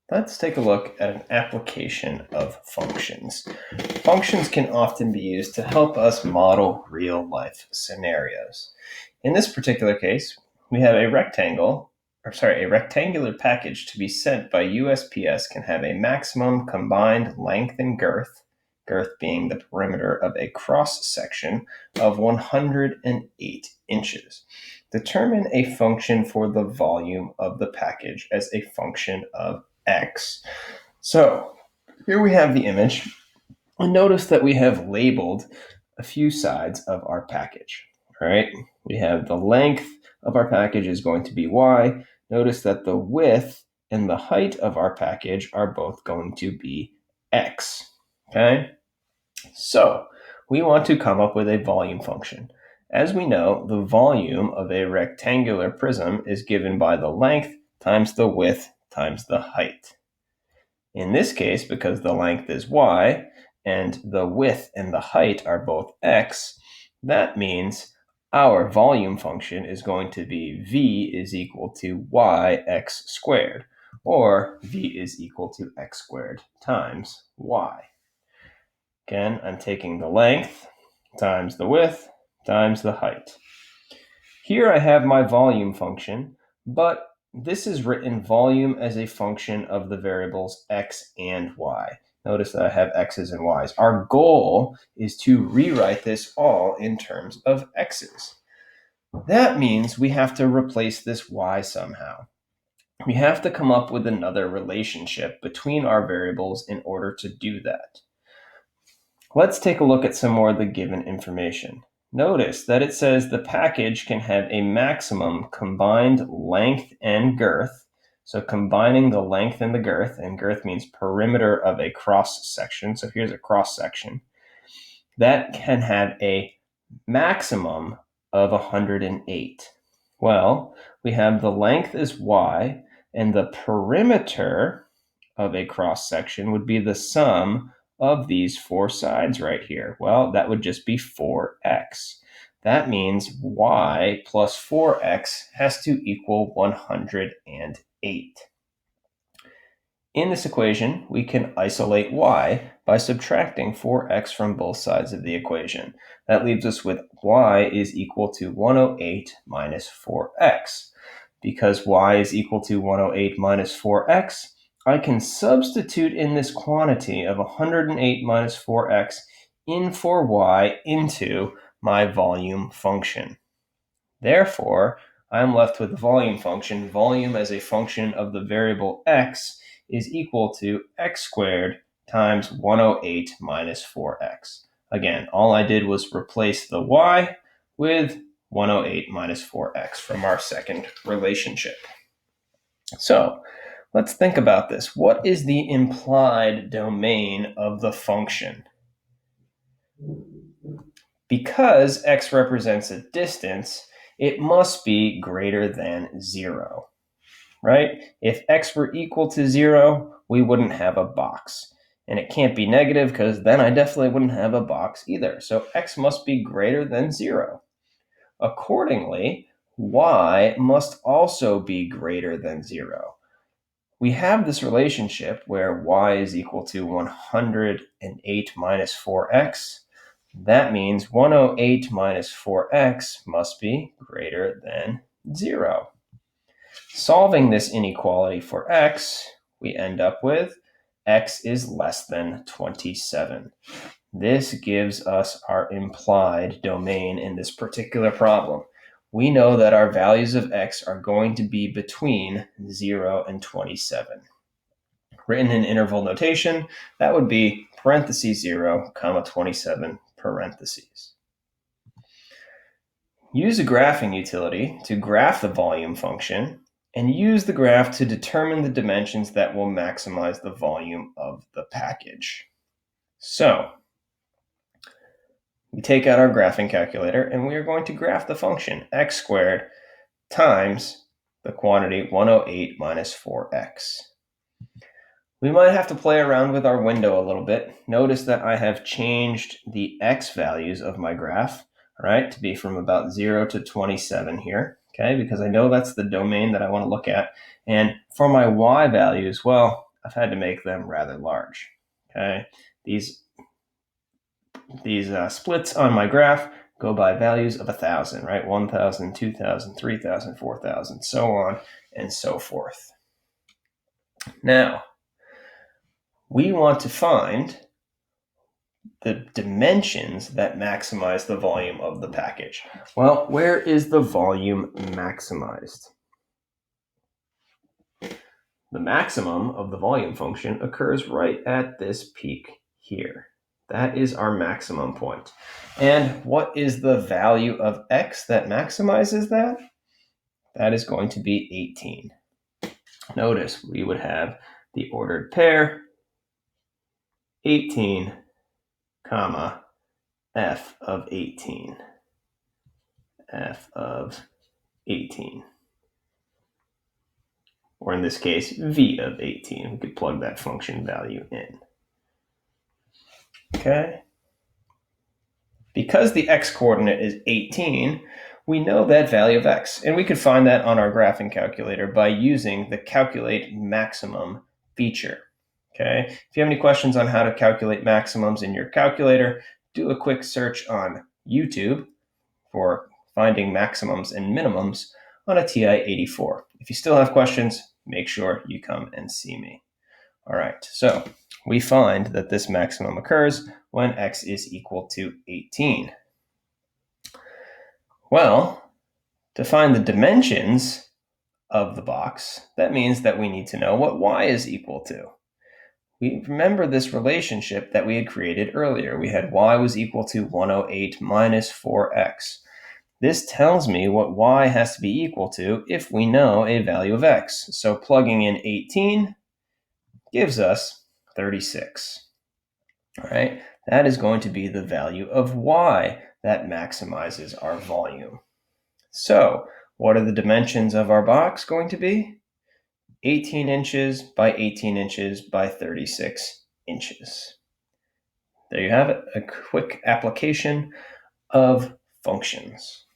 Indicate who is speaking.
Speaker 1: Let's take a look at an application of functions. Functions can often be used to help us model real-life scenarios. In this particular case, we have a rectangular package to be sent by USPS can have a maximum combined length and girth being the perimeter of a cross-section of 108 inches. Determine a function for the volume of the package as a function of x. So here we have the image, and notice that we have labeled a few sides of our package. All right, we have the length of our package is going to be y. Notice that the width and the height of our package are both going to be x. Okay, so we want to come up with a volume function. As we know, the volume of a rectangular prism is given by the length times the width times the height. In this case, because the length is y and the width and the height are both x, that means our volume function is going to be v is equal to yx squared, or v is equal to x squared times y. Again, I'm taking the length times the width times the height. Here I have my volume function, but this is written volume as a function of the variables x and y. Notice that I have x's and y's. Our goal is to rewrite this all in terms of x's. That means we have to replace this y somehow. We have to come up with another relationship between our variables in order to do that. Let's take a look at some more of the given information. Notice that it says the package can have a maximum combined length and girth. So combining the length and the girth means perimeter of a cross section. So here's a cross section. That can have a maximum of 108. Well, we have the length is y, and the perimeter of a cross section would be the sum of these four sides right here. Well, that would just be 4x. That means y plus 4x has to equal 108. In this equation, we can isolate y by subtracting 4x from both sides of the equation. That leaves us with y is equal to 108 minus 4x. Because y is equal to 108 minus 4x, I can substitute in this quantity of 108 minus 4x in for y into my volume function. Therefore, I'm left with the volume function. Volume as a function of the variable x is equal to x squared times 108 minus 4x. Again, all I did was replace the y with 108 minus 4x from our second relationship. So let's think about this. What is the implied domain of the function? Because x represents a distance, it must be greater than 0, right? If x were equal to 0, we wouldn't have a box. And it can't be negative because then I definitely wouldn't have a box either. So x must be greater than 0. Accordingly, y must also be greater than 0. We have this relationship where y is equal to 108 minus 4x. That means 108 minus 4x must be greater than 0. Solving this inequality for x, we end up with x is less than 27. This gives us our implied domain in this particular problem. We know that our values of x are going to be between 0 and 27. Written in interval notation, that would be parentheses 0, comma 27, parentheses. Use a graphing utility to graph the volume function and use the graph to determine the dimensions that will maximize the volume of the package. So, we take out our graphing calculator and we are going to graph the function x squared times the quantity 108 minus 4x. We might have to play around with our window a little bit. Notice that I have changed the x values of my graph, right, to be from about 0 to 27 here, okay, because I know that's the domain that I want to look at. And for my y values, well, I've had to make them rather large. Okay, these splits on my graph go by values of 1,000, right? 1,000, 2,000, 3,000, 4,000, so on and so forth. Now, we want to find the dimensions that maximize the volume of the package. Well, where is the volume maximized? The maximum of the volume function occurs right at this peak here. That is our maximum point. And what is the value of x that maximizes that? That is going to be 18. Notice we would have the ordered pair 18, comma, f of 18. F of 18. Or in this case, v of 18. We could plug that function value in. Okay? Because the x-coordinate is 18, we know that value of x. And we could find that on our graphing calculator by using the calculate maximum feature. Okay? If you have any questions on how to calculate maximums in your calculator, do a quick search on YouTube for finding maximums and minimums on a TI-84. If you still have questions, make sure you come and see me. All right, so we find that this maximum occurs when x is equal to 18. Well, to find the dimensions of the box, that means that we need to know what y is equal to. We remember this relationship that we had created earlier. We had y was equal to 108 minus 4x. This tells me what y has to be equal to if we know a value of x. So plugging in 18 gives us 36. All right, that is going to be the value of y that maximizes our volume. So what are the dimensions of our box going to be? 18 inches by 18 inches by 36 inches. There you have it, a quick application of functions.